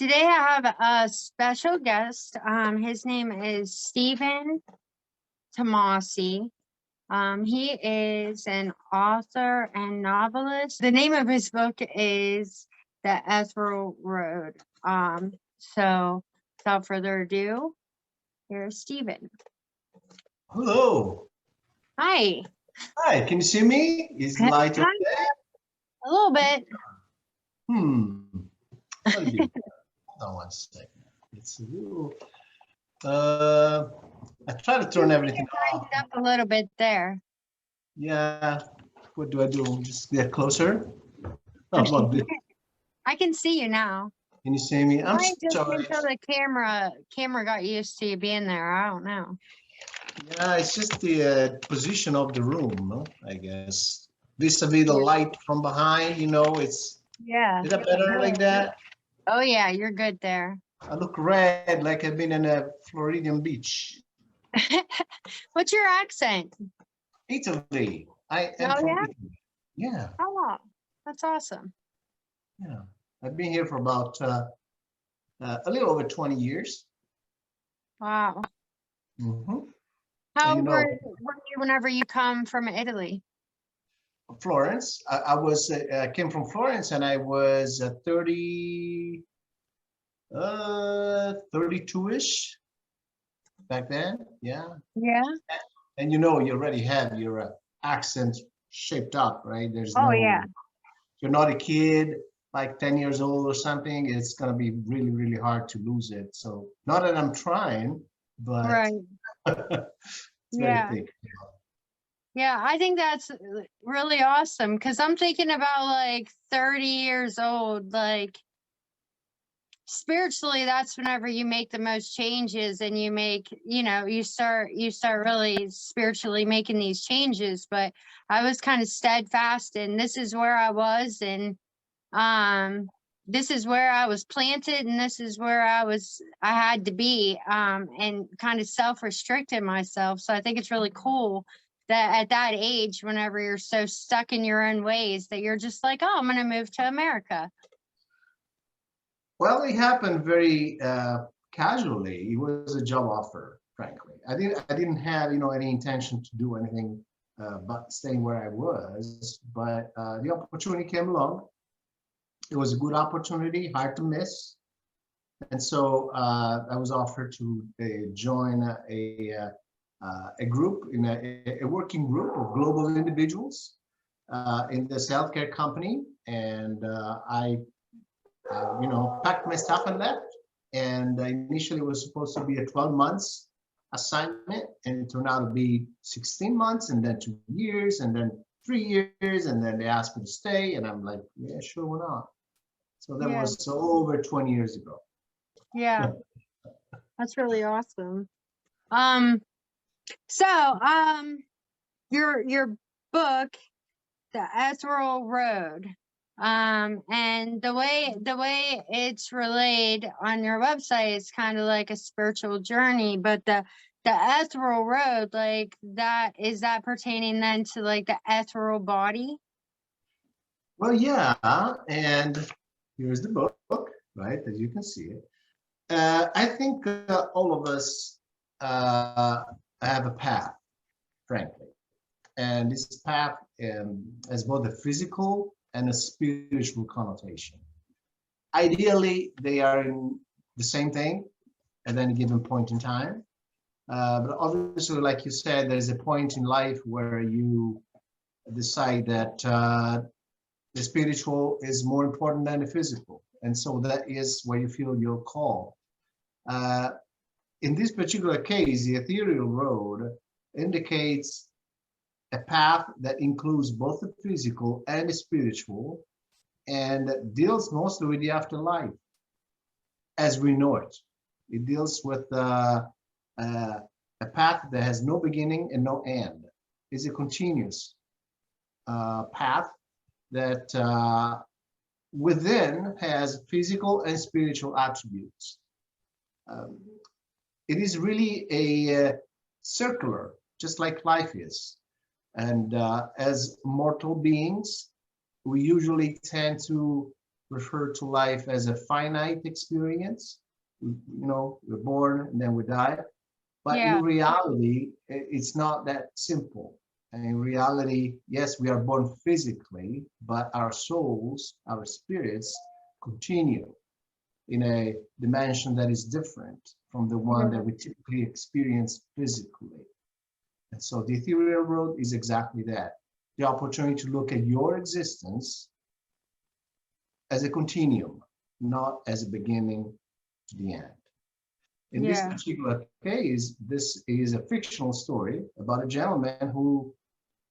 Today I have a special guest. His name is Stefan Tomasi. He is an author and novelist. The name of his book is The Ethereal Road. So without further ado, here's Stefan. Hello. Hi. Hi, can you see me? Is the light okay? A little bit. Hold on one second. It's a little, I try to turn everything off. Up a little bit there. Yeah. What do I do? Just get closer? Oh, look, I can see you now. can you see me? I'm Just sorry. until the camera got used to you being there. I don't know. Yeah, it's just the position of the room, no? I guess. Vis-a-vis the light from behind, it's, Yeah. is that better like that? Oh yeah, you're good there. I look red like I've been in a Floridian beach. What's your accent? Italy. I am from Italy. Yeah. Oh, that's awesome. Yeah. I've been here for about a little over 20 years. Wow. Mm-hmm. How old were you whenever you come from Italy? Florence. I came from Florence and I was 32-ish back then. Yeah. Yeah. And you already have your accent shaped up, right? There's yeah. You're not a kid like 10 years old or something. It's going to be really, really hard to lose it. So not that I'm trying, but right. It's very thick. Yeah, I think that's really awesome because I'm thinking about like 30 years old, like spiritually, that's whenever you make the most changes and you make, you start really spiritually making these changes. But I was kind of steadfast, and this is where I was, and this is where I was planted, and this is where I had to be, and kind of self-restricted myself. So I think it's really cool that at that age, whenever you're so stuck in your own ways, that you're just like, oh, I'm going to move to America. Well, it happened very casually. It was a job offer, frankly. I didn't have any intention to do anything but staying where I was. But the opportunity came along. It was a good opportunity, hard to miss. And so I was offered to join a group, in a working group of global individuals in this healthcare company. And I packed my stuff and left. And initially it was supposed to be a 12 months assignment, and it turned out to be 16 months, and then 2 years, and then 3 years, and then they asked me to stay, and I'm like, yeah, sure, why not? So that was over 20 years ago. Yeah, that's really awesome. Your book, The Ethereal Road, and the way it's relayed on your website is kind of like a spiritual journey, but the ethereal road, like that, is that pertaining then to like the ethereal body? Well, yeah, and here's the book, right, as you can see it. I think all of us have a path, frankly, and this path has both a physical and a spiritual connotation. Ideally, they are in the same thing at any given point in time. But obviously, like you said, there's a point in life where you decide that the spiritual is more important than the physical. And so that is where you feel your call. In this particular case, the ethereal road indicates a path that includes both the physical and the spiritual, and deals mostly with the afterlife as we know it. It deals with a path that has no beginning and no end. It's a continuous path that within has physical and spiritual attributes. It is really a circular, just like life is. And as mortal beings, we usually tend to refer to life as a finite experience. We're born and then we die. But in Yeah. reality, it's not that simple. And in reality, yes, we are born physically, but our souls, our spirits continue in a dimension that is different from the one that we typically experience physically. And so the ethereal road is exactly that. The opportunity to look at your existence as a continuum, not as a beginning to the end. In this particular case, this is a fictional story about a gentleman who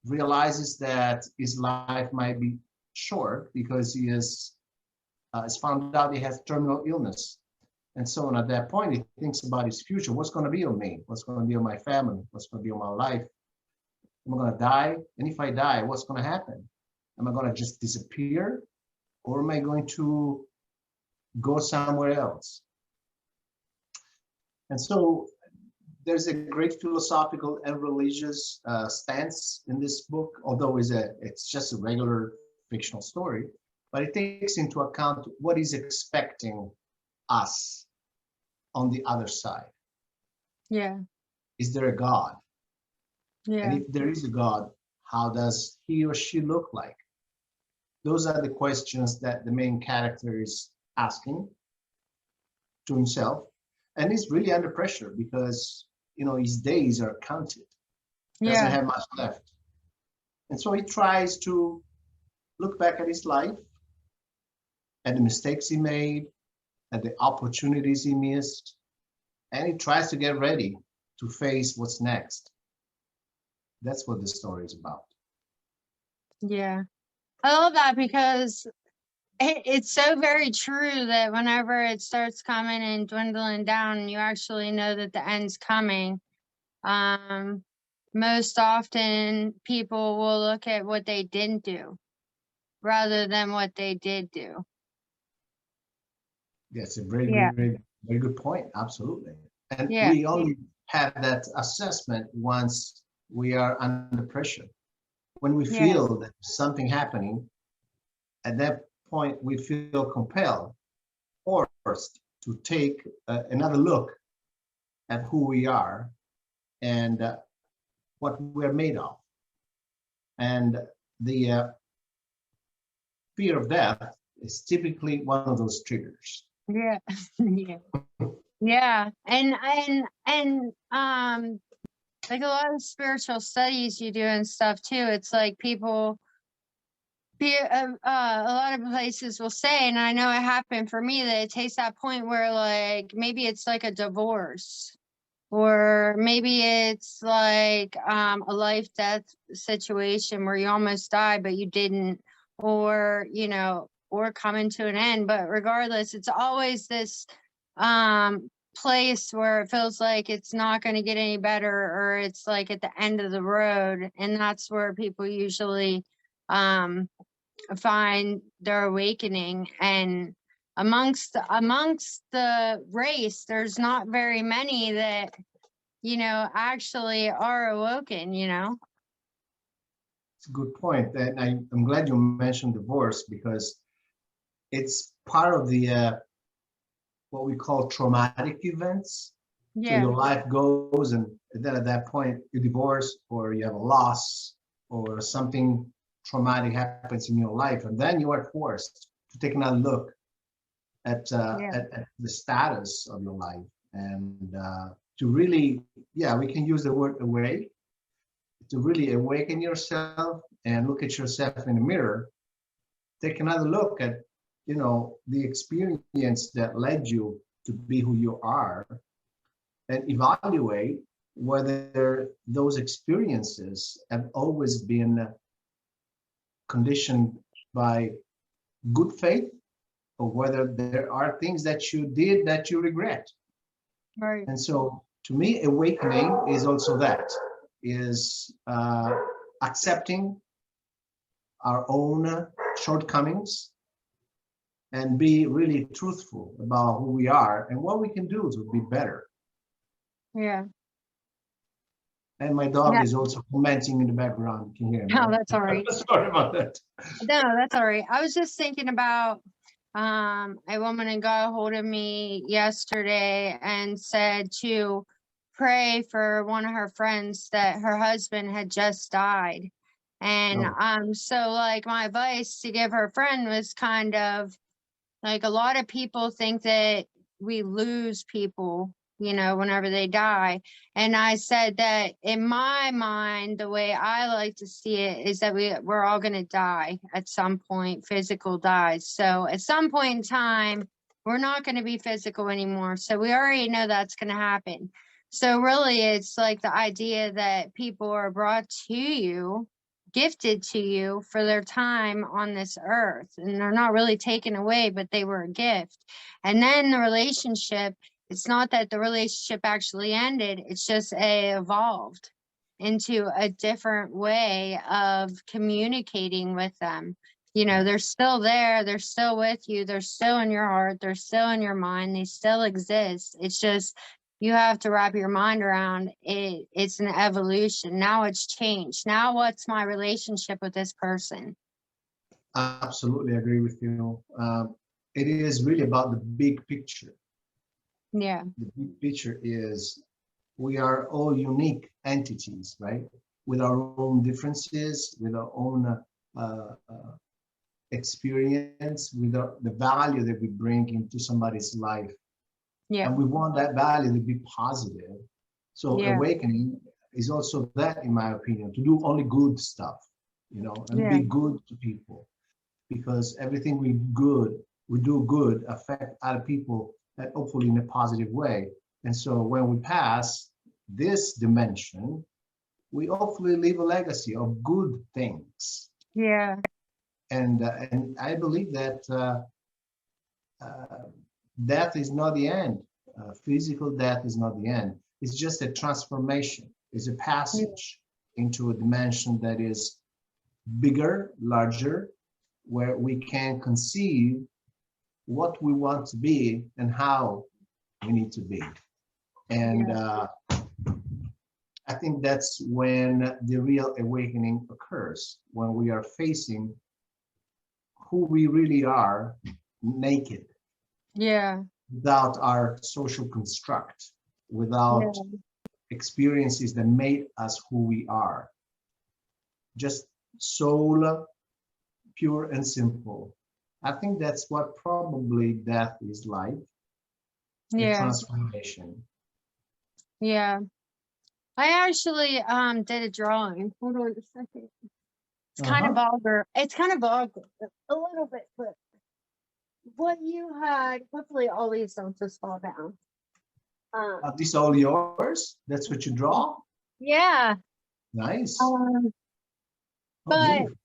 realizes that his life might be short because he has found out he has terminal illness. And so on. At that point, he thinks about his future. What's going to be on me? What's going to be on my family? What's going to be on my life? Am I going to die? And if I die, what's going to happen? Am I going to just disappear? Or am I going to go somewhere else? And so there's a great philosophical and religious stance in this book, although it's just a regular fictional story, but it takes into account what is expecting us on the other side. Yeah. Is there a God? Yeah. And if there is a God, how does he or she look like? Those are the questions that the main character is asking to himself. And he's really under pressure because, his days are counted. He doesn't have much left. And so he tries to look back at his life, at the mistakes he made, at the opportunities he missed, and he tries to get ready to face what's next. That's what the story is about. Yeah. I love that because it's so very true that whenever it starts coming and dwindling down, you actually know that the end's coming. Most often people will look at what they didn't do rather than what they did do. That's a very good point. Absolutely. And we only have that assessment once we are under pressure. When we feel that something happening, at that point, we feel compelled, forced to take another look at who we are and what we're made of. And the fear of death is typically one of those triggers. Yeah. Yeah. And like a lot of spiritual studies you do and stuff too, it's like people a lot of places will say, and I know it happened for me, that it takes that point where like maybe it's like a divorce, or maybe it's like a life death situation where you almost died but you didn't, or or coming to an end. But regardless, it's always this place where it feels like it's not going to get any better, or it's like at the end of the road, and that's where people usually find their awakening. And amongst the race, there's not very many that actually are awoken. It's a good point, and I'm glad you mentioned divorce, because it's part of the what we call traumatic events. So your life goes, and then at that point you divorce, or you have a loss, or something traumatic happens in your life, and then you are forced to take another look at the status of your life, and to really, we can use the word awake, to really awaken yourself and look at yourself in the mirror, take another look at the experience that led you to be who you are, and evaluate whether those experiences have always been conditioned by good faith, or whether there are things that you did that you regret. Right. And so to me, awakening is also that, is accepting our own shortcomings and be really truthful about who we are and what we can do to be better. Yeah. And my dog is also commenting in the background. You can hear him. No, that's all right. Sorry about that. No, that's all right. I was just thinking about A woman had got a hold of me yesterday and said to pray for one of her friends that her husband had just died. And Oh, so like my advice to give her friend was kind of like, a lot of people think that we lose people, whenever they die. And I said that in my mind, the way I like to see it is that we're all going to die at some point, physical dies. So at some point in time, we're not going to be physical anymore. So we already know that's going to happen. So really, it's like the idea that people are brought to you, gifted to you for their time on this earth, and they're not really taken away, but they were a gift. And then the relationship, it's not that the relationship actually ended, it's just evolved into a different way of communicating with them. They're still there, they're still with you, they're still in your heart, they're still in your mind, they still exist. It's just you have to wrap your mind around it. It's an evolution. Now it's changed. Now what's my relationship with this person? absolutely agree with you. It is really about the big picture. Yeah. The big picture is we are all unique entities, right? With our own differences, with our own experience, with the value that we bring into somebody's life. Yeah. And we want that value to be positive. So Yeah. awakening is also that, in my opinion, to do only good stuff, and Yeah. be good to people, because everything we do good affect other people, and hopefully in a positive way. And so when we pass this dimension, we hopefully leave a legacy of good things. Yeah. And I believe that uh, death is not the end. Physical death is not the end. It's just a transformation. It's a passage into a dimension that is bigger, larger, where we can conceive what we want to be and how we need to be. And Yeah. I think that's when the real awakening occurs, when we are facing who we really are naked, Yeah. without our social construct, without Yeah. experiences that made us who we are. Just soul, pure and simple. I think that's what probably death is like, a Yeah. transformation. Yeah. I actually did a drawing. Hold on a second. It's kind of Uh-huh. vulgar. It's kind of vulgar a little bit, but what you had, hopefully all these don't just fall down. Are these all yours? That's what you draw? Yeah. Nice. Um, Oh, but beautiful.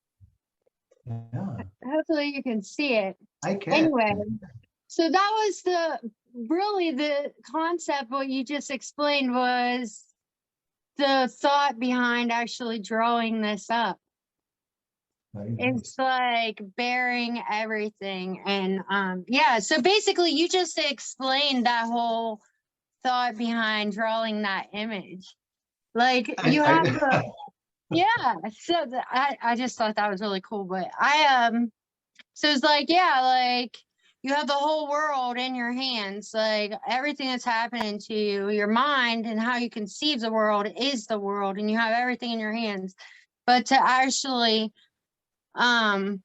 Yeah, hopefully you can see it. I can. Anyway, so that was the concept. What you just explained was the thought behind actually drawing this up. Very It's nice. like bearing everything. And yeah, so basically you just explained that whole thought behind drawing that image. Like you have the, I yeah. So I just thought that was really cool. But so it's like, yeah, like you have the whole world in your hands. Like everything that's happening to you, your mind and how you conceive the world is the world, and you have everything in your hands. But to actually um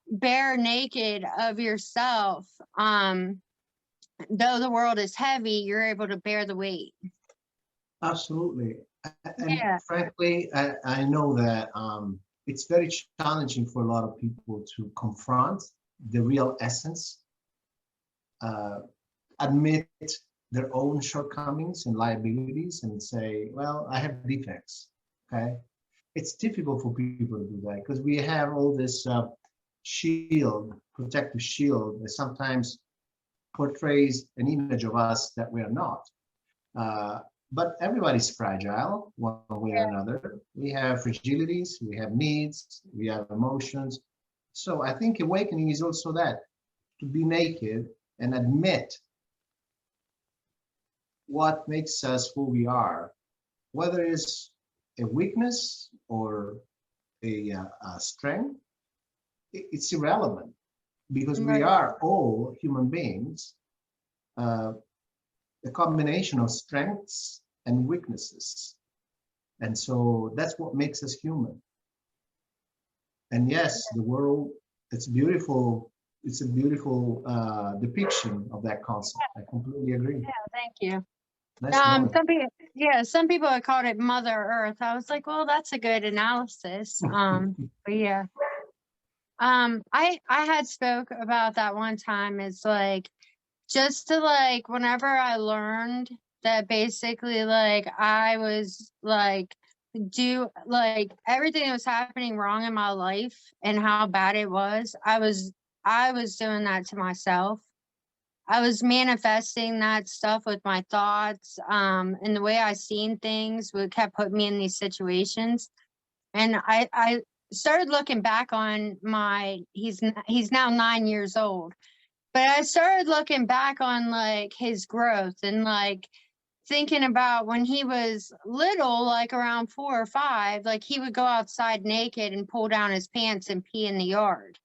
bare naked of yourself, though the world is heavy, you're able to bear the weight. Absolutely. And Yeah. frankly, I know that it's very challenging for a lot of people to confront the real essence, uh, admit their own shortcomings and liabilities and say, well, I have defects. Okay. It's difficult for people to do that because we have all this shield, protective shield that sometimes portrays an image of us that we are not. Uh, but everybody's fragile one way or another. We have fragilities, we have needs, we have emotions. So I think awakening is also that, to be naked and admit what makes us who we are, whether it's a weakness or a strength, it's irrelevant. because we Right. are all human beings, a combination of strengths and weaknesses. And so that's what makes us human. And yes, the world, it's beautiful. It's a beautiful depiction of that concept. I completely agree. Yeah, thank you. Let's know it. Some people have called it Mother Earth. I was like, well, that's a good analysis. But yeah. I had spoke about that one time. It's like just to like whenever I learned that basically like I was like do like everything that was happening wrong in my life and how bad it was, I was doing that to myself. I was manifesting that stuff with my thoughts, and the way I seen things would kept putting me in these situations. And I started looking back on he's now 9 years old, but I started looking back on like his growth and like thinking about when he was little, like around 4 or 5, like he would go outside naked and pull down his pants and pee in the yard,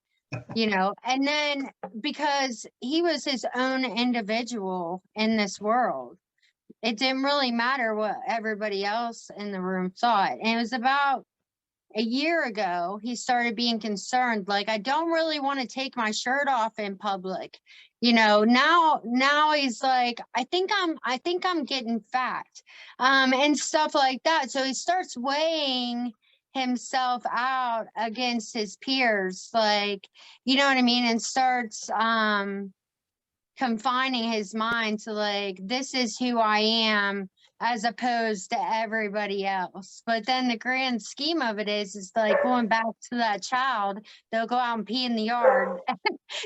and then because he was his own individual in this world, it didn't really matter what everybody else in the room thought. And it was about a year ago he started being concerned, like I don't really want to take my shirt off in public. Now he's like, I think I'm getting fat, and stuff like that. So he starts weighing himself out against his peers, like, you know what I mean, and starts confining his mind to like, this is who I am as opposed to everybody else. But then the grand scheme of it is like going back to that child, they'll go out and pee in the yard,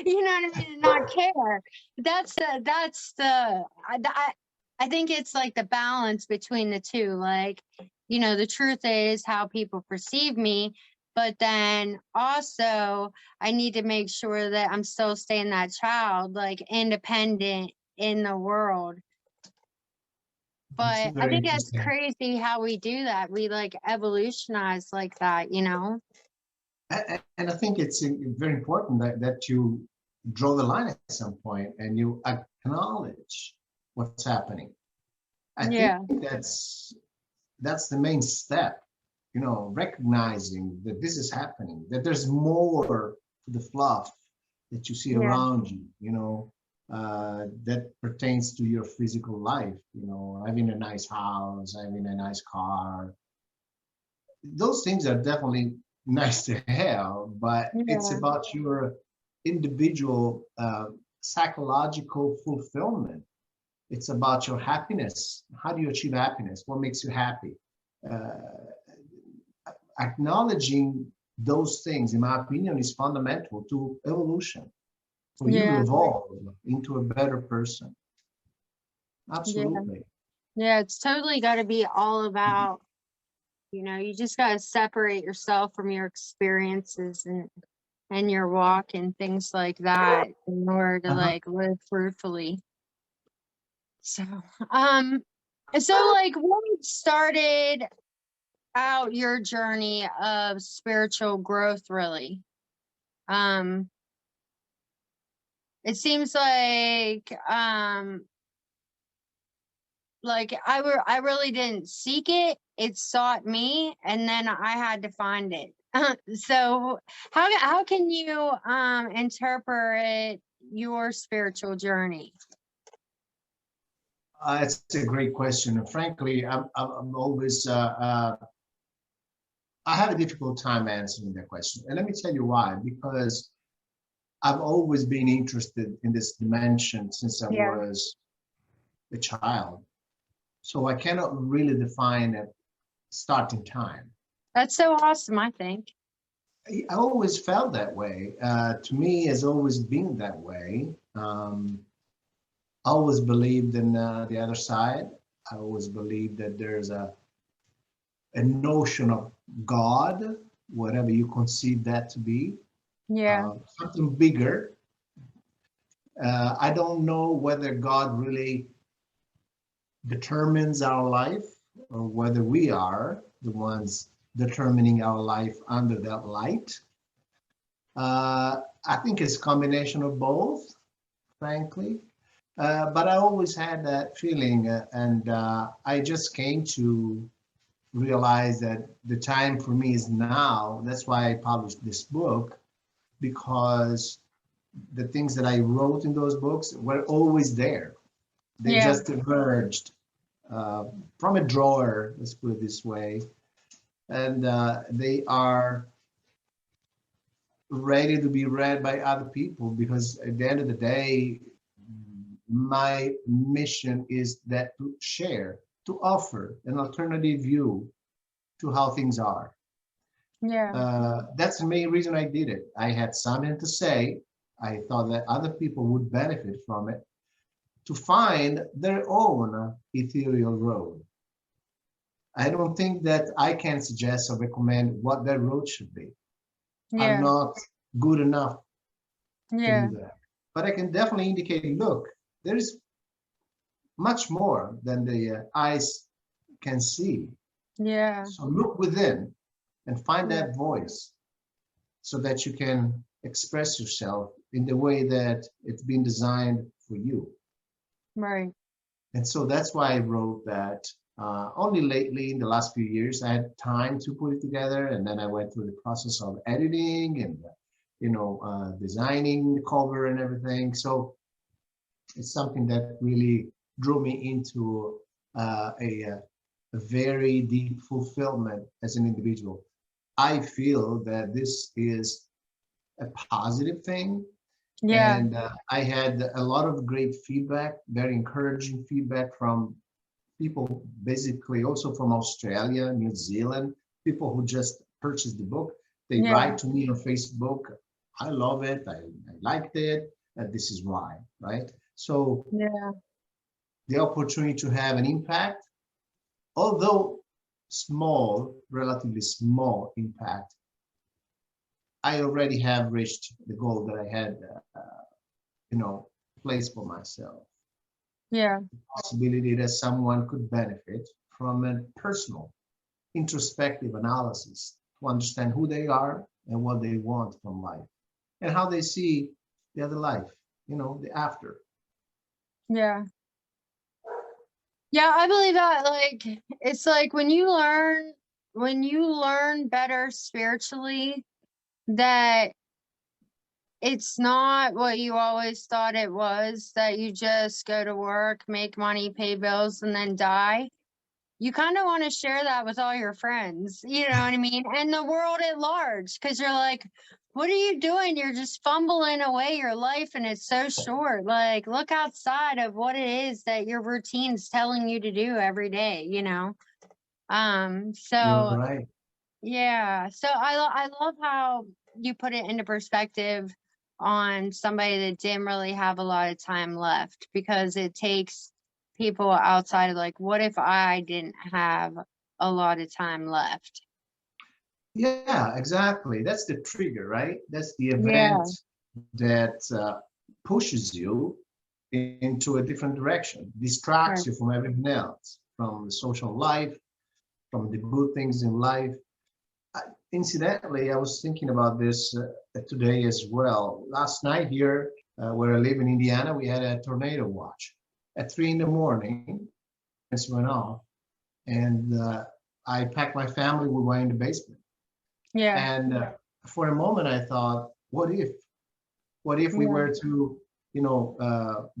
you know what I mean, and not care. I think it's like the balance between the two. Like, the truth is how people perceive me, but then also I need to make sure that I'm still staying that child, like independent in the world. This is But I very think that's interesting. crazy how we do that. We like evolutionize like that. And I think it's very important that you draw the line at some point and you acknowledge what's happening. I think Yeah. that's the main step, recognizing that this is happening, that there's more to the fluff that you see Yeah. around you, that pertains to your physical life, having a nice house, having a nice car. Those things are definitely nice to have, but it's Yeah. about your individual psychological fulfillment. It's about your happiness. How do you achieve happiness? What makes you happy? Uh, Acknowledging those things, in my opinion, is fundamental to evolution, for you to Yeah. evolve into a better person. Yeah. Absolutely. Yeah. It's totally got to be all about, you just got to separate yourself from your experiences and your walk and things like that in order to Uh-huh. like live fruitfully. So, like what started out your journey of spiritual growth really? Um, it seems like I really didn't seek it. It sought me and then I had to find it. So how can you interpret your spiritual journey? It's a great question. And frankly, I'm always, I have a difficult time answering that question. And let me tell you why. Because I've always been interested in this dimension since I Yeah. was a child. So I cannot really define a starting time. That's so awesome, I think. I always felt that way. To me, has always been that way. I always believed in the other side. I always believed that there's a notion of God, whatever you conceive that to be, Yeah. something bigger. I don't know whether God really determines our life or whether we are the ones determining our life under that light. I think it's a combination of both, frankly. But I always had that feeling, and I just came to realize that the time for me is now. That's why I published this book, because the things that I wrote in those books were always there. They Yeah. just emerged from a drawer, let's put it this way, and they are ready to be read by other people, because at the end of the day, my mission is that to share, to offer an alternative view to how things are. Yeah. That's the main reason I did it. I had something to say. I thought that other people would benefit from it, to find their own ethereal road. I don't think that I can suggest or recommend what that road should be. I'm Yeah. not good enough to Yeah. do that. But I can definitely indicate, look, there's much more than the eyes can see. Yeah. So look within and find Yeah. that voice, so that you can express yourself in the way that it's been designed for you. Right. And so that's why I wrote that. Only lately, in the last few years, I had time to put it together, and then I went through the process of editing and, designing the cover and everything. So it's something that really drew me into a very deep fulfillment as an individual. I feel that this is a positive thing. Yeah. And I had a lot of great feedback, very encouraging feedback from people, basically also from Australia, New Zealand, people who just purchased the book. They Yeah. write to me on Facebook, I love it, I liked it, and this is why, right? So Yeah. the opportunity to have an impact, although small, relatively small impact, I already have reached the goal that I had, placed for myself. Yeah. The possibility that someone could benefit from a personal, introspective analysis to understand who they are and what they want from life, and how they see the other life, the after. Yeah. Yeah, I believe that, like, it's like when you learn better spiritually, that it's not what you always thought it was, that you just go to work, make money, pay bills, and then die. You kind of want to share that with all your friends, you know what I mean? And the world at large, because you're like, what are you doing? You're just fumbling away your life, and it's so short. Like, look outside of what it is that your routine's telling you to do every day, you know? You're So right. yeah. So I love how you put it into perspective on somebody that didn't really have a lot of time left, because it takes people outside of, like, what if I didn't have a lot of time left? Yeah, exactly. That's the trigger, right? That's the event Yeah. that pushes you into a different direction, distracts Right. you from everything else, from the social life, from the good things in life. Incidentally, I was thinking about this today as well. Last night here, where I live in Indiana, we had a tornado watch. At 3 in the morning, this went off, and I packed my family. We were in the basement, Yeah. and for a moment, I thought, what if? What if we Yeah. were to,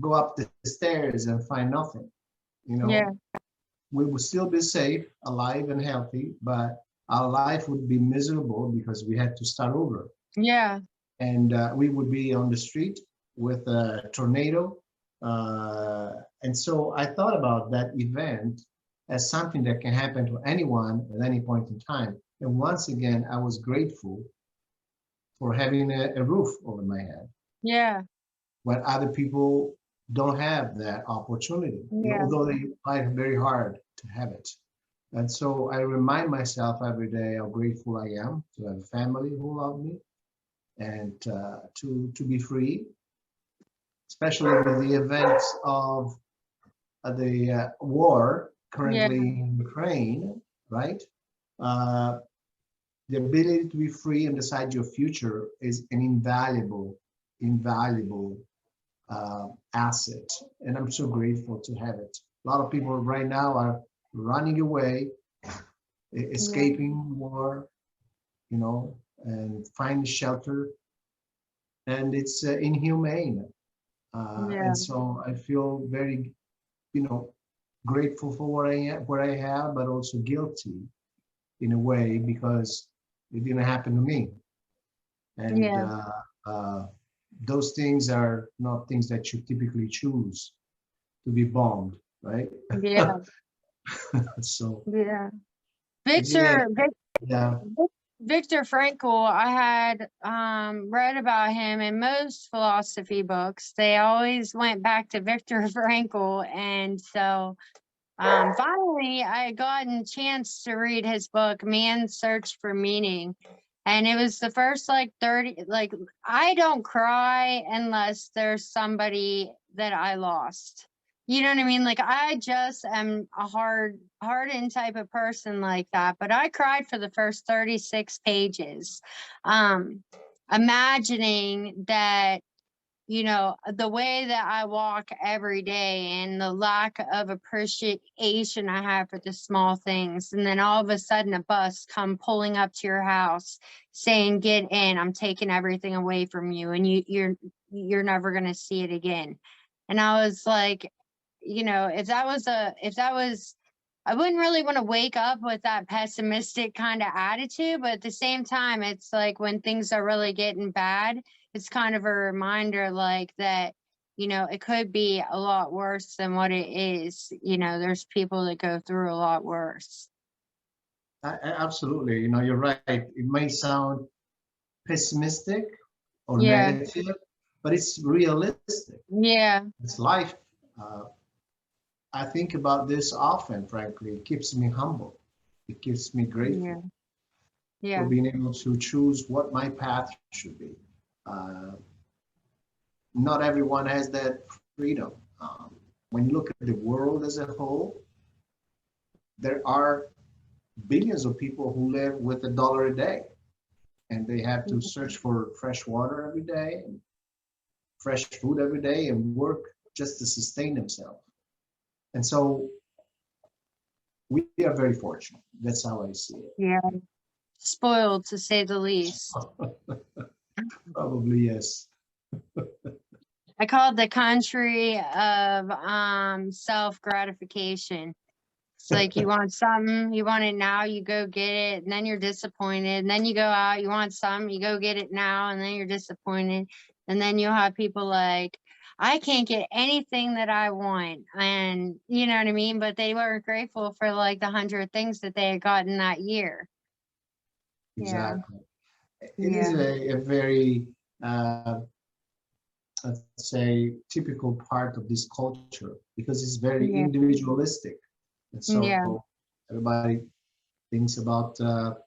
go up the stairs and find nothing? Yeah. We would still be safe, alive, and healthy, but our life would be miserable because we had to start over. Yeah. And we would be on the street with a tornado. And so I thought about that event as something that can happen to anyone at any point in time. And once again, I was grateful for having a roof over my head, Yeah. when other people don't have that opportunity, Yeah. although they fight very hard to have it. And so I remind myself every day how grateful I am to have a family who love me, and to be free, especially with the events of the war Yeah. currently in Ukraine, right? Uh, the ability to be free and decide your future is an invaluable asset. And I'm so grateful to have it. A lot of people right now are running away, escaping war, you know, and finding shelter. And it's inhumane. And so I feel very, you know, grateful for what I have, but also guilty in a way because it didn't happen to me. And those things are not things that you typically choose to be bombed, right? Yeah. So Yeah. Victor, yeah. Viktor Frankl, I had read about him in most philosophy books. They always went back to Viktor Frankl. And so finally, I had gotten a chance to read his book, Man's Search for Meaning. And it was the first like 30, like I don't cry unless there's somebody that I lost. You know what I mean? Like I just am a hardened type of person like that. But I cried for the first 36 pages, imagining that, you know, the way that I walk every day and the lack of appreciation I have for the small things. And then all of a sudden a bus come pulling up to your house saying, get in, I'm taking everything away from you. And you're never going to see it again. And I was like, you know, if that was, I wouldn't really want to wake up with that pessimistic kind of attitude. But at the same time, it's like when things are really getting bad, it's kind of a reminder like that, you know, it could be a lot worse than what it is. You know, there's people that go through a lot worse. Absolutely. You know, you're right. It may sound pessimistic or negative, but it's realistic. Yeah. It's life. I think about this often, frankly. It keeps me humble. It keeps me grateful for being able to choose what my path should be. Not everyone has that freedom. When you look at the world as a whole, there are billions of people who live with $1 a day, and they have to search for fresh water every day, and fresh food every day, and work just to sustain themselves. And so we are very fortunate. That's how I see it. Yeah. Spoiled, to say the least. Probably, yes. I call it the country of self-gratification. It's like you want something, you want it now, you go get it, and then you're disappointed. And then you go out, you want something, you go get it now, and then you're disappointed. And then you'll have people like, I can't get anything that I want. And you know what I mean? But they were grateful for like the 100 things that they had gotten that year. Exactly. It is a very, let's say, typical part of this culture because it's very individualistic. And so everybody thinks about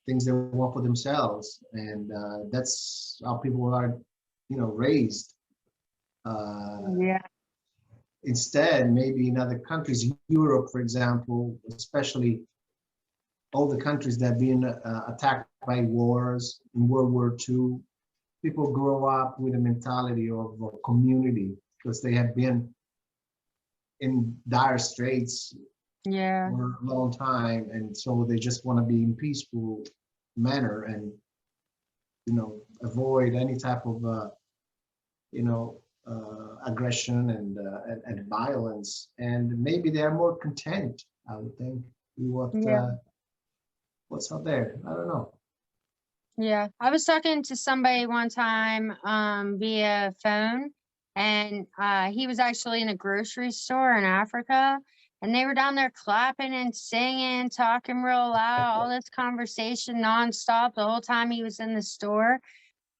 things they want for themselves. And that's how people are, you know, raised. Instead, maybe in other countries, Europe, for example, especially all the countries that have been attacked by wars in World War II, people grow up with a mentality of community because they have been in dire straits for a long time, and so they just want to be in peaceful manner and, you know, avoid any type of you know, aggression and violence, and maybe they are more content, I would think, with what's out there. I don't know. Yeah, I was talking to somebody one time via phone, and he was actually in a grocery store in Africa, and they were down there clapping and singing, talking real loud, all this conversation nonstop the whole time he was in the store.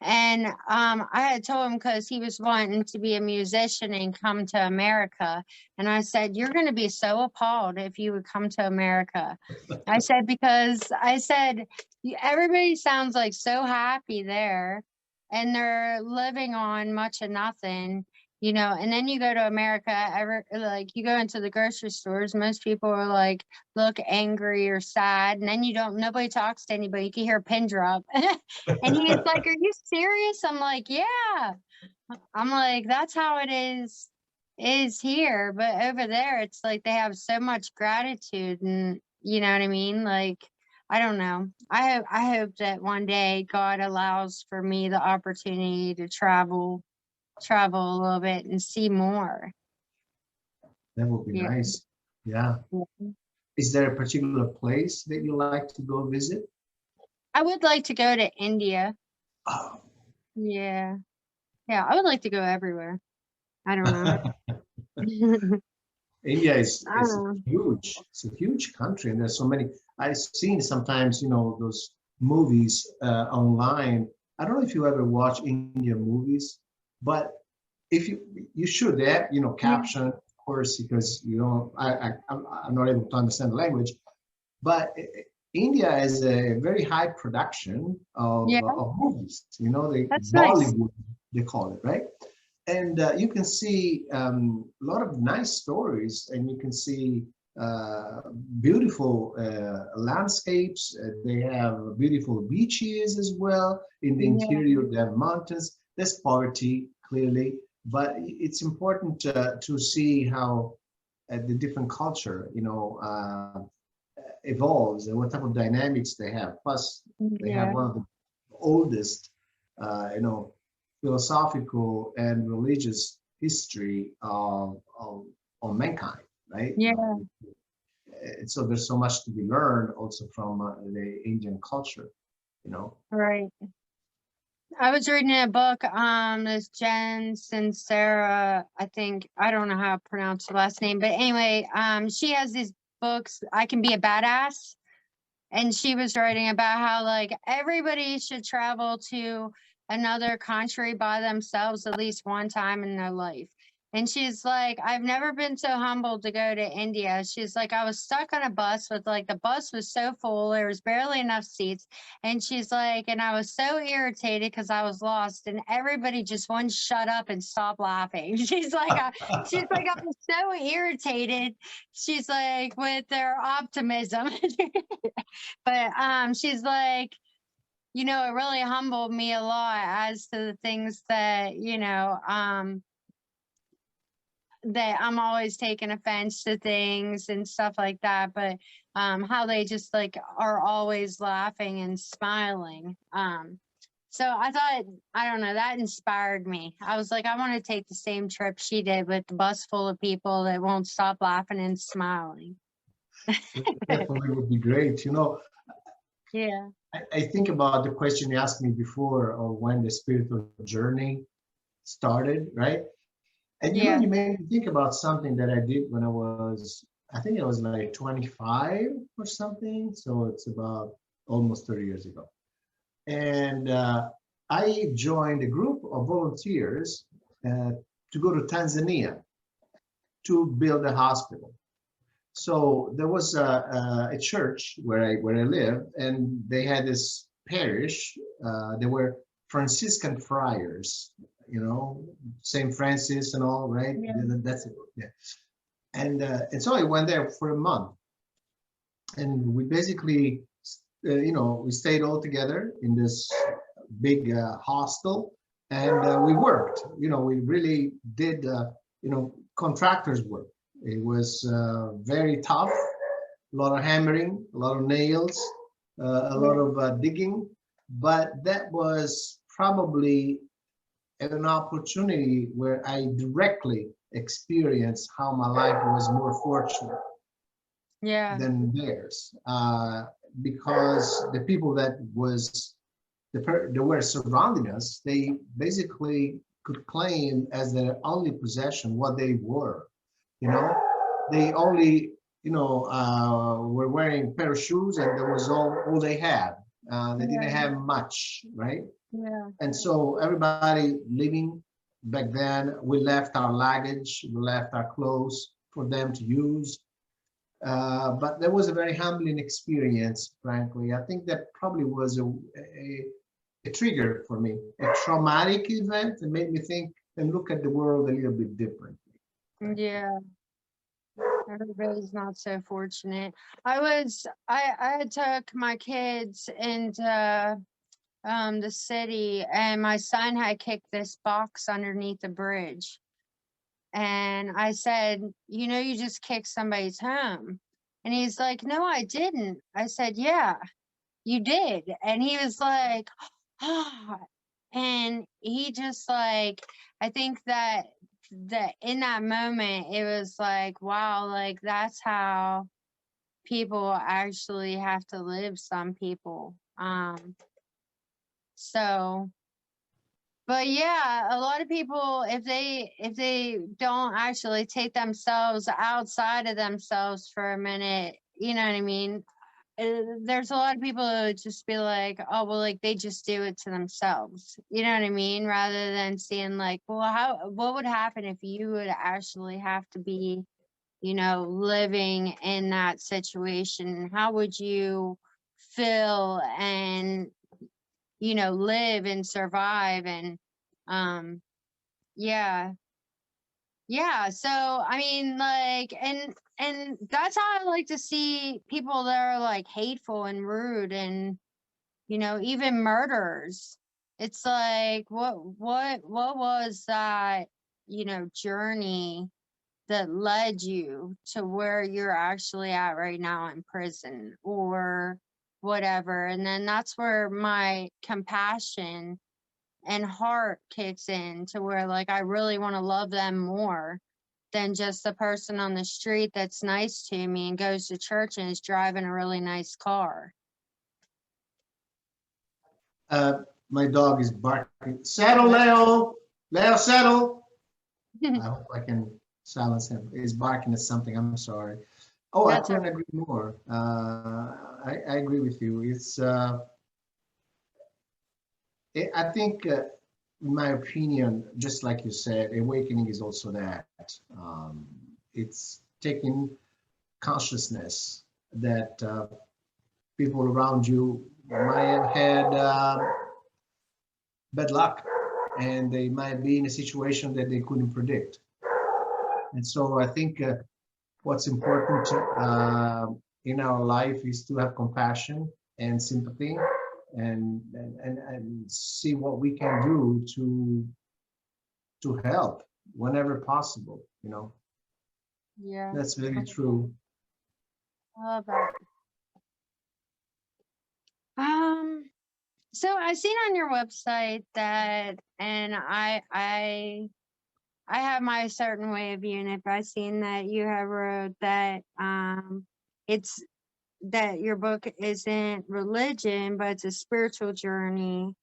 And I had told him because he was wanting to be a musician and come to America. And I said, you're going to be so appalled if you would come to America. I said, because I said, everybody sounds like so happy there and they're living on much of nothing. you know, and then you go to America, like you go into the grocery stores, most people are like, look angry or sad. And then nobody talks to anybody. You can hear a pin drop. And he's like, are you serious? I'm like, yeah. I'm like, that's how it is here. But over there, it's like they have so much gratitude, and you know what I mean? Like, I don't know. I hope that one day God allows for me the opportunity to travel a little bit and see more. That would be Yeah. nice. Yeah. Yeah. Is there a particular place that you like to go visit? I would like to go to India. Oh. Yeah. Yeah, I would like to go everywhere. I don't know. India is I don't know. huge. It's a huge country, and there's so many. I've seen sometimes, those movies online. I don't know if you ever watch Indian movies, but if you should have, Yeah. caption, of course, because I'm not able to understand the language. But India is a very high production Yeah, of movies. The that's nice. Bollywood, they call it, right? And you can see a lot of nice stories, and you can see beautiful landscapes. They have beautiful beaches as well. In the Yeah, interior, they have mountains. There's poverty, clearly, but it's important to see how the different culture, evolves and what type of dynamics they have. Plus, they have yeah, one of the oldest, philosophical and religious history of mankind, right? yeah, And so there's so much to be learned also from the Indian culture, you know. right. I was reading a book, this Jen Sincera, I think, I don't know how to pronounce the last name, but anyway, she has these books, I Can Be a Badass. And she was writing about how like everybody should travel to another country by themselves at least one time in their life. And she's like, I've never been so humbled to go to India. She's like, I was stuck on a bus with like the bus was so full, there was barely enough seats. And she's like, and I was so irritated because I was lost, and everybody just wouldn't shut up and stop laughing. I was so irritated. She's like, with their optimism. But she's like, it really humbled me a lot as to the things that, that I'm always taking offense to things and stuff like that, but how they just like are always laughing and smiling. So I thought, I don't know, that inspired me. I was like, I want to take the same trip she did with the bus full of people that won't stop laughing and smiling. Definitely would be great. Yeah. I think about the question you asked me before of when the spiritual journey started, right? And Yeah. you made me think about something that I did when I think I was like 25 or something. So it's about almost 30 years ago. And I joined a group of volunteers to go to Tanzania to build a hospital. So there was a church where I lived, and they had this parish. They were Franciscan friars, Saint Francis and all, right? Yeah. That's it. Yeah. And so I went there for a month, and we basically, we stayed all together in this big hostel, and we worked. We really did, contractors work. It was very tough, a lot of hammering, a lot of nails, a lot of digging, but that was probably an opportunity where I directly experienced how my life was more fortunate than theirs, because the people that were surrounding us, they basically could claim as their only possession what they were. They only, were wearing a pair of shoes, and that was all they had. They didn't have much, right? Yeah. And so everybody living back then, we left our luggage, we left our clothes for them to use. But that was a very humbling experience, frankly. I think that probably was a trigger for me, a traumatic event that made me think, and look at the world a little bit differently. Yeah. Everybody's not so fortunate. I took my kids into the city, and my son had kicked this box underneath the bridge. And I said, you know, you just kicked somebody's home. And he's like, no, I didn't. I said, yeah, you did. And he was like, ah. And he just like, I think that in that moment, it was like, wow, like that's how people actually have to live, some people. So, but yeah, a lot of people, if they don't actually take themselves outside of themselves for a minute, you know what I mean? There's a lot of people who would just be like, oh, well, like they just do it to themselves. You know what I mean? Rather than seeing like, well, what would happen if you would actually have to be, you know, living in that situation? How would you feel and, you know, live and survive? And yeah. Yeah, so I mean, like, and that's how I like to see people that are like hateful and rude, and you know, even murderers. It's like, what was that, you know, journey that led you to where you're actually at right now in prison or whatever? And then that's where my compassion and heart kicks in, to where like I really want to love them more than just the person on the street that's nice to me and goes to church and is driving a really nice car. My dog is barking. Settle, Leo. Leo, settle. I hope I can silence him. He's barking at something. I'm sorry. Oh, I That's couldn't agree more. I agree with you. I think, in my opinion, just like you said, awakening is also that. It's taking consciousness that people around you might have had bad luck, and they might be in a situation that they couldn't predict. And so I think what's important in our life is to have compassion and sympathy, and see what we can do to help whenever possible. You know, Yeah, that's very true. I love that. So I seen on your website that, and I have my certain way of viewing it, but I seen that you have wrote that it's that your book isn't religion, but it's a spiritual journey.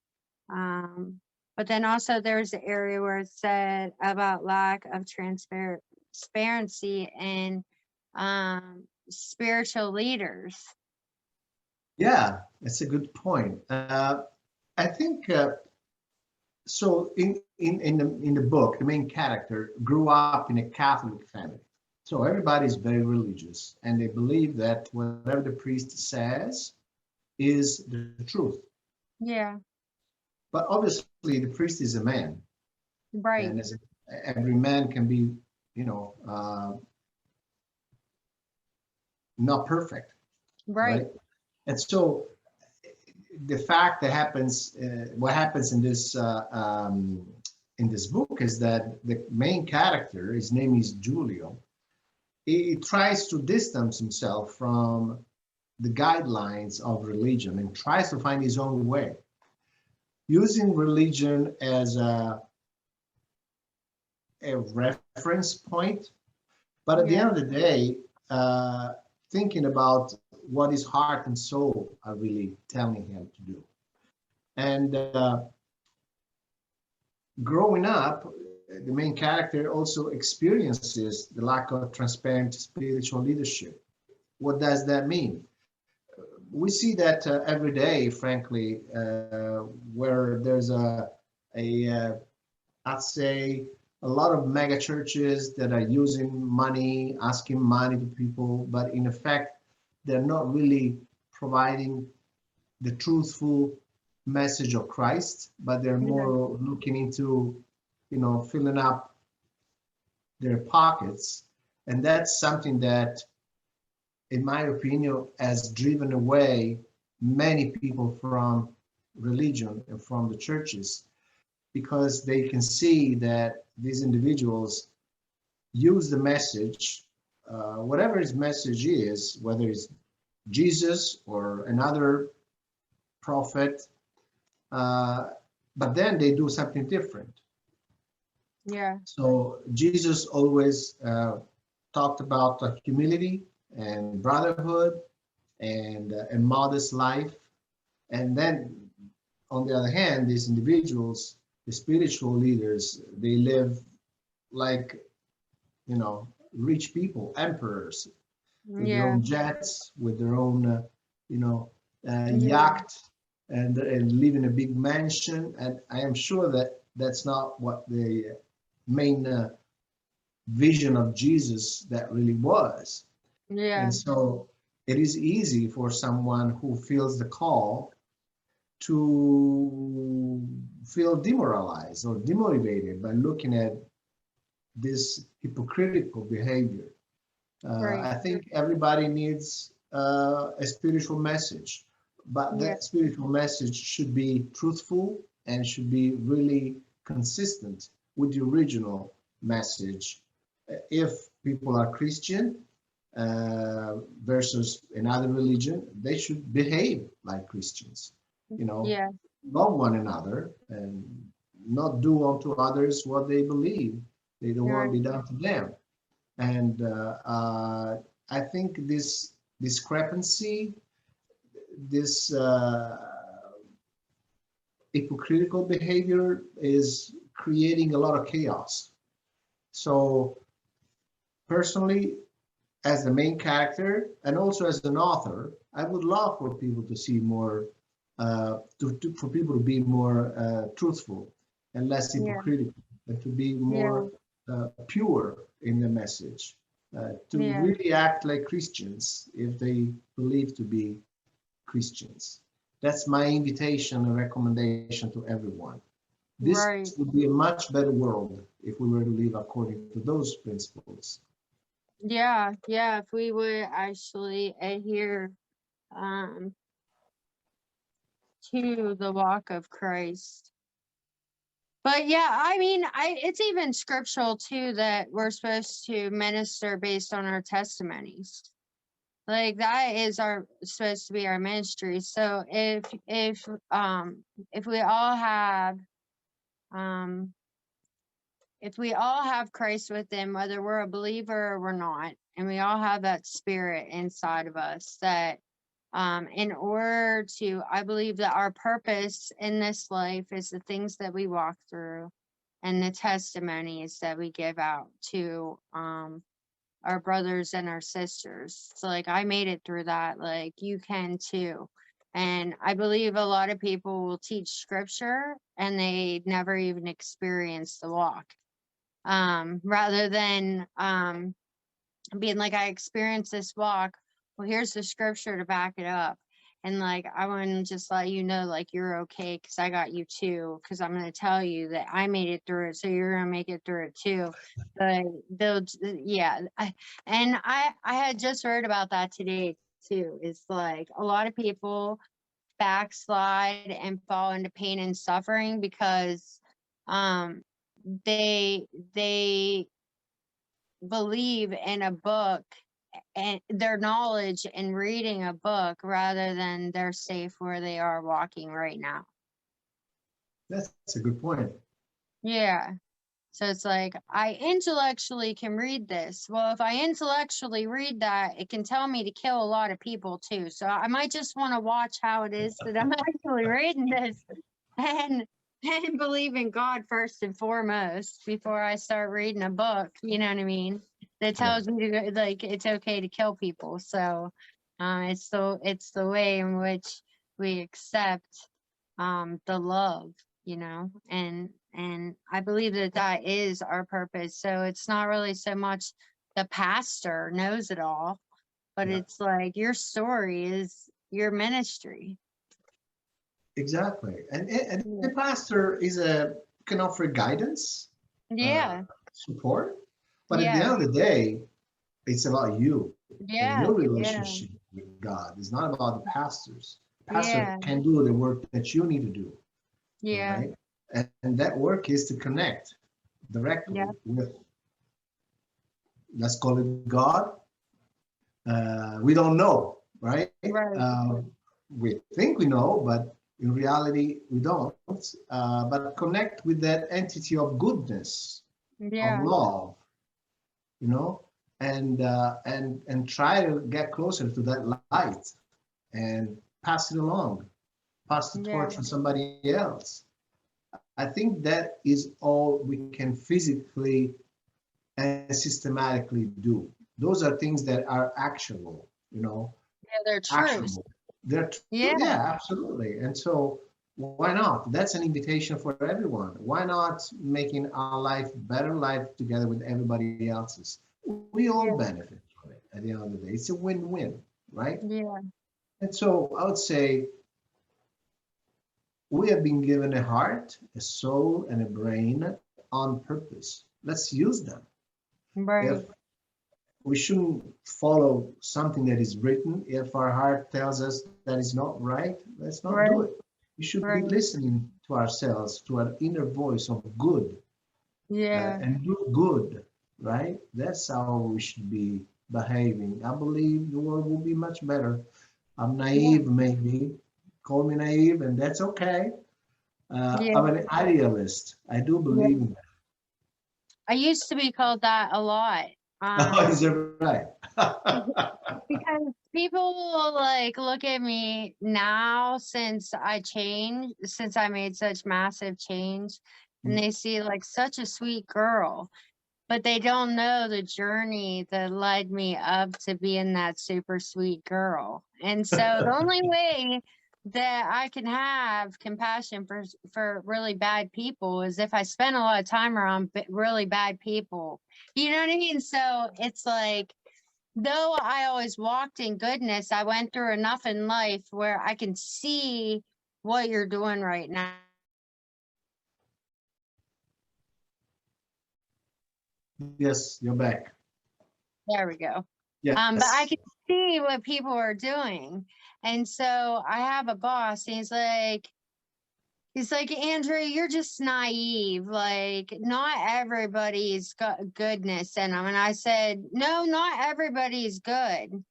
But then also there's the area where it said about lack of transparency and spiritual leaders. Yeah, that's a good point. I think so. In the book, the main character grew up in a Catholic family, so everybody's very religious, and they believe that whatever the priest says is the truth. Yeah, But obviously, the priest is a man, right, and every man can be, you know, not perfect, right. right? And so the fact that happens, what happens in this book is that the main character, his name is Giulio, he tries to distance himself from the guidelines of religion and tries to find his own way, using religion as a reference point, but at the Yeah, end of the day, thinking about what his heart and soul are really telling him to do. And growing up, the main character also experiences the lack of transparent spiritual leadership. What does that mean? We see that every day, frankly, where there's I'd say, a lot of mega churches that are using money, asking money to people, but in effect, they're not really providing the truthful message of Christ, but they're yeah, more looking into filling up their pockets. And that's something that, in my opinion, has driven away many people from religion and from the churches, because they can see that these individuals use the message, whatever his message is, whether it's Jesus or another prophet, but then they do something different. Yeah. So Jesus always talked about humility and brotherhood and a modest life. And then, on the other hand, these individuals, the spiritual leaders, they live like, rich people, emperors, with their Yeah. own jets, with their own, Yeah. yacht, and live in a big mansion. And I am sure that that's not what the main vision of Jesus that really was. Yeah. And so it is easy for someone who feels the call to feel demoralized or demotivated by looking at this hypocritical behavior. Right. I think everybody needs a spiritual message, but Yeah. that spiritual message should be truthful and should be really consistent with the original message. If people are Christian versus another religion, they should behave like Christians, Yeah. love one another and not do unto others what they believe they don't want to be done to them. And I think this discrepancy, this hypocritical behavior is creating a lot of chaos. So personally, as the main character and also as an author, I would love for people to see more, for people to be more truthful and less Yeah. hypocritical, and to be Yeah. more pure in the message, to Yeah. really act like Christians if they believe to be Christians. That's my invitation and recommendation to everyone. This Right. would be a much better world if we were to live according to those principles. Yeah. Yeah. If we would actually adhere um to the walk of Christ. But yeah, I mean, it's even scriptural too that we're supposed to minister based on our testimonies. Like that is our supposed to be our ministry. So if we all have um if we all have Christ within, whether we're a believer or we're not, and we all have that spirit inside of us, that in order to, I believe that our purpose in this life is the things that we walk through and the testimonies that we give out to our brothers and our sisters. So like I made it through that, like you can too. And I believe a lot of people will teach scripture and they never even experience the walk. Rather than being like, I experienced this walk. Well, here's the scripture to back it up. And like, I want to just let you know, like, you're okay because I got you too. Because I'm going to tell you that I made it through it. So you're going to make it through it too. But yeah. I had just heard about that today too. It's like a lot of people backslide and fall into pain and suffering because they believe in a book and their knowledge in reading a book rather than they're safe where they are walking right now. That's a good point. Yeah. So it's like, I intellectually can read this. Well, if I intellectually read that, it can tell me to kill a lot of people too. So I might just want to watch how it is that I'm actually reading this and believe in God first and foremost before I start reading a book. You know what I mean? That tells me to, like, it's okay to kill people. So it's the way in which we accept the love, and I believe that that is our purpose. So it's not really so much the pastor knows it all, but Yeah. it's like your story is your ministry. Exactly. And Yeah. the pastor can offer guidance, Yeah. support. But at the Yeah. end of the day, it's about you and Yeah. your Yeah. relationship with God. It's not about the pastors. Pastor Yeah. can do the work that you need to do, Yeah. right? And that work is to connect directly Yeah. with, let's call it God. We don't know, right? Right. We think we know, but in reality, we don't. But connect with that entity of goodness, of Yeah. love, you know, and try to get closer to that light and pass it along, pass the Yeah. torch to somebody else. I think that is all we can physically and systematically do. Those are things that are actionable, you know, Yeah. They're truths. actionable. They're Yeah. true, yeah, absolutely. And so why not? That's an invitation for everyone. Why not making our life better life together with everybody else's? We all Yeah. benefit from it at the end of the day. It's a win-win, right? Yeah. And so I would say we have been given a heart, a soul, and a brain on purpose. Let's use them. If Right. we shouldn't follow something that is written, if our heart tells us that is not right, let's not do Right. it. We should be Right. listening to ourselves, to our inner voice of good, Yeah. and do good, right? That's how we should be behaving. I believe the world will be much better. I'm Yeah. naive, maybe. Call me naive, and that's okay. Yeah. I'm an idealist. I do Yeah. believe in I used to be called that a lot. that. Oh, is that right? Because people will like look at me now since I changed, since I made such massive change, and they see like such a sweet girl, but they don't know the journey that led me up to being that super sweet girl. And so the only way that I can have compassion for really bad people is if I spend a lot of time around really bad people. You know what I mean? So it's like, though I always walked in goodness, I went through enough in life where I can see what you're doing right now. Yes, you're back. There we go. But I Yes. can see what people are doing. And so I have a boss, and he's like, Andrea, you're just naive. Like, not everybody's got goodness in them. And I said, no, not everybody's good.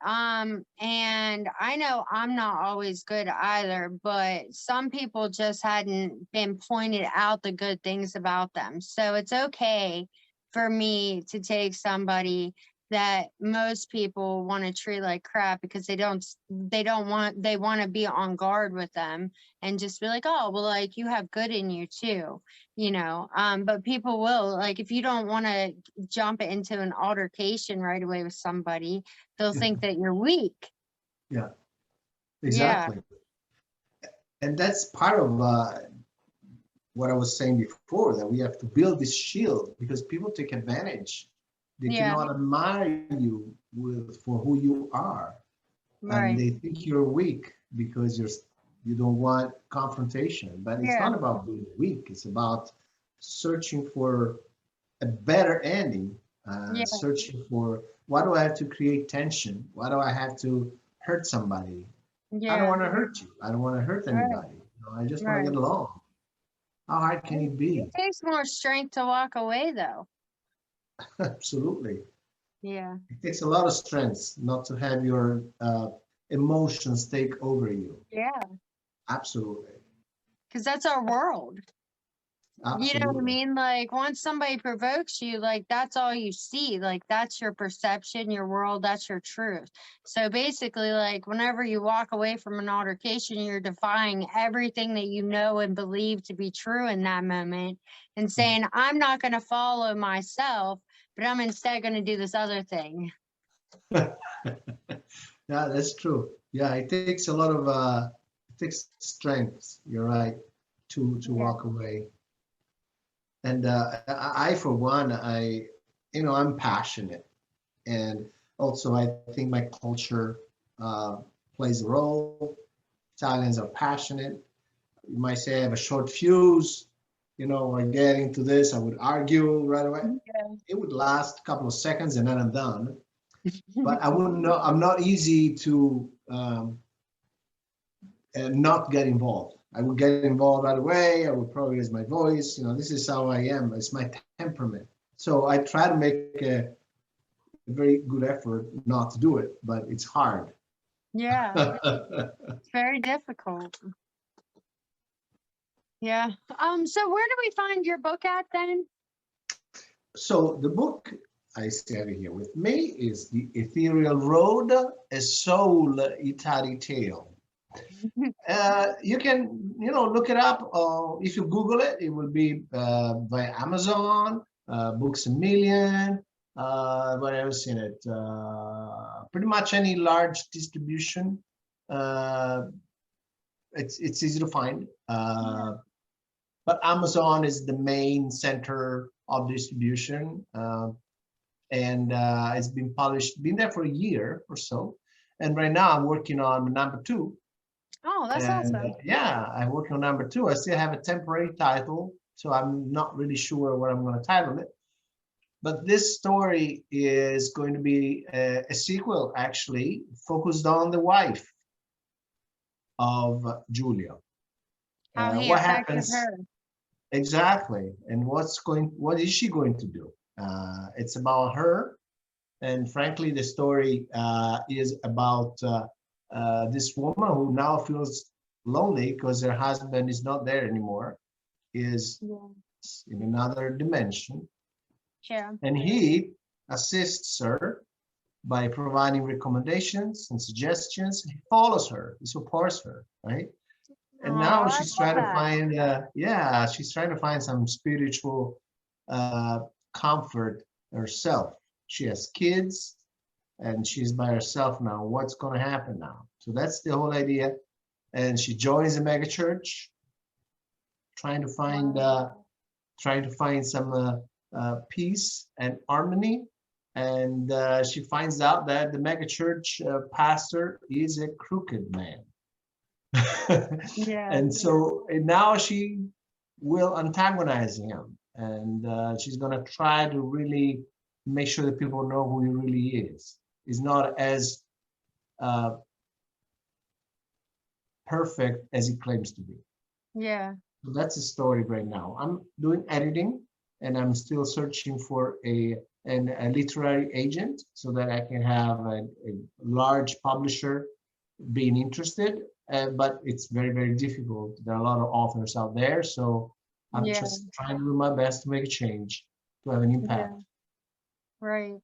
And I know I'm not always good either, but some people just hadn't been pointed out the good things about them. So it's okay for me to take somebody that most people want to treat like crap because they want to be on guard with them and just be like, oh, well, like you have good in you too, but people will, like, if you don't want to jump into an altercation right away with somebody, they'll Yeah, think that you're weak. yeah, Yeah. exactly. And that's part of what I was saying before, that we have to build this shield because people take advantage. They Yeah. cannot admire you for who you are, and Right. they think you're weak because you don't want confrontation. But it's Yeah. not about being weak. It's about searching for a better ending, Yeah. searching for, why do I have to create tension? Why do I have to hurt somebody? I don't Yeah. want to hurt you. I don't want to hurt Right. anybody. I just want to Right. get along. How hard can it It be? takes more strength to walk away, though. Absolutely. Yeah. It takes a lot of strength not to have your emotions take over you. Yeah. Absolutely. Because that's our world. You know what I Absolutely. mean? Like, once somebody provokes you, like, that's all you see. Like, that's your perception, your world, that's your truth. So basically, like, whenever you walk away from an altercation, you're defying everything that you know and believe to be true in that moment and saying, I'm not going to follow myself, but I'm instead going to do this other thing. Yeah, that's true. Yeah, it takes a lot of it takes strength. You're right, to Yeah. walk away. And I, for one, I'm passionate, and also I think my culture uh, plays a role. Italians are passionate. You might say I have a short fuse, I get into this, I would argue right away. Yeah. It would last a couple of seconds and then I'm done. But I wouldn't know, I'm not easy to not get involved. I would get involved right away. I would probably raise my voice. This is how I am. It's my temperament. So I try to make a very good effort not to do it, but it's hard. Yeah, it's very difficult. Yeah. So where do we find your book at then? So the book I have here with me is The Ethereal Road, a SOUL-ITARY tale. You can, look it up. If you Google it, it will be via Amazon, Books a Million, what else in it? Pretty much any large distribution. It's easy to find. But Amazon is the main center of distribution. And it's been published, been there for a year or so. And right now I'm working on number 2. Oh, that's awesome. Yeah, I'm working on number 2. I still have a temporary title, so I'm not really sure what I'm going to title it. But this story is going to be a sequel, actually, focused on the wife of Giulio. How he What affected happens her. exactly, and what is she going to do? It's about her, and frankly, the story is about this woman who now feels lonely because her husband is not there anymore, is in another dimension. Yeah. And he assists her by providing recommendations and suggestions. He follows her, he supports her, right? And now she's trying to find, she's trying to find some spiritual comfort herself. She has kids and she's by herself now. What's going to happen now? So that's the whole idea. And she joins a mega church, trying to find some peace and harmony. And she finds out that the mega church pastor is a crooked man. Yeah. And so now she will antagonize him, and she's going to try to really make sure that people know who he really is. He's not as perfect as he claims to be. Yeah. So that's the story right now. I'm doing editing, and I'm still searching for a literary agent so that I can have a large publisher being interested. But it's very, very difficult. There are a lot of authors out there, so I'm just trying to do my best to make a change, to have an impact. Yeah. Right.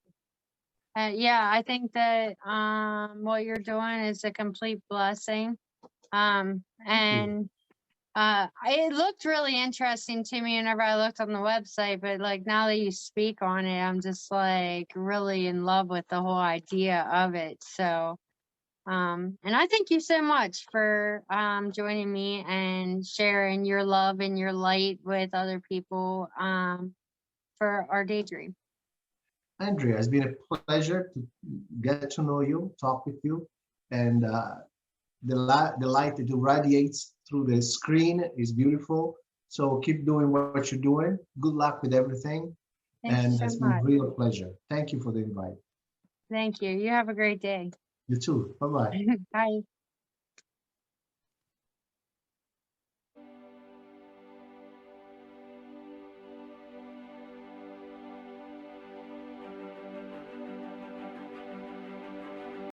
Yeah, I think that what you're doing is a complete blessing. And it looked really interesting to me whenever I looked on the website, but like now that you speak on it, I'm just like really in love with the whole idea of it. So and I thank you so much for joining me and sharing your love and your light with other people for our daydream. Andrea, it's been a pleasure to get to know you, talk with you, and the light that you radiates through the screen is beautiful. So keep doing what you're doing. Good luck with everything. Thank you so it's been much. a real pleasure. Thank you for the invite. Thank you. You have a great day. You too. Bye-bye. Bye.